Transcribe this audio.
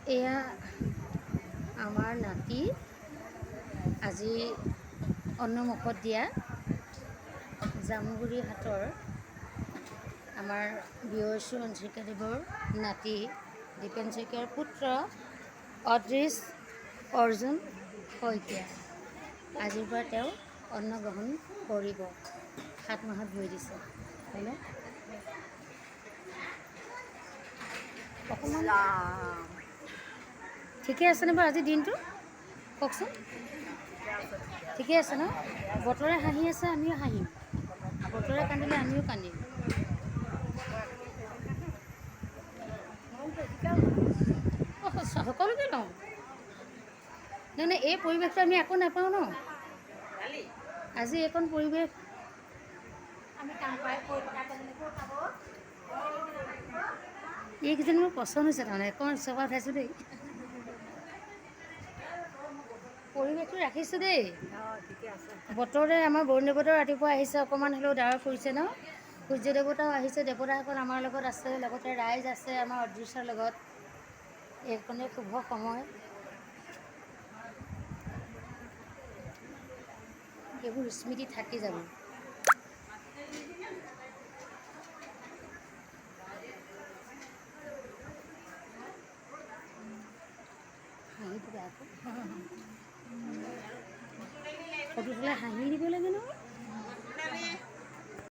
এয়া আমাৰ নাতি আজি অন্নমুখত দিয়া জামুগুৰি হাটৰ আমাৰ বিয়সী অঞ্চিকাদেৱৰ নাতি দীপেন শইকীয়াৰ পুত্ৰ অদৃশ অৰ্জুন শইকীয়া। আজিৰ পৰা তেওঁ অন্ন গ্ৰহণ কৰিব। 7 মাহত ভৰি দিছে হয়নে? অকণমান ঠিকে আছেনে বাৰু আজিৰ দিনটো কওকচোন? ঠিকে আছে ন? বতৰে হাঁহি আছে, আমিও হাঁহিম। বতৰে কান্দিলে আমিও কান্দিম। সকলোকে লওঁ মানে এই পৰিৱেশটো আমি আকৌ নাপাওঁ ন। আজি এইকণ পৰিৱেশ এইকেইজনী মোৰ পচন্দ হৈছে, তাৰমানে অকণমান ওচৰৰ পৰা উঠাইছোঁ দেই। পৰিৱেশটো ৰাখিছোঁ দেই। বতৰে আমাৰ বৰুণ দেৱতাও ৰাতিপুৱা আহিছে, অকণমান হ'লেও ডাৱৰ কৰিছে ন। সূৰ্য দেৱতাও আহিছে, দেৱতাসকল আমাৰ লগত আছে, লগতে ৰাইজ আছে আমাৰ অদৃশ্যৰ লগত। এইকণে শুভ সময়। এইবোৰ স্মৃতি থাকি যাব। হাঁহিটো বেয়া আকৌ। ফটো তোলাই হাঁহি দিব লাগে নহয়।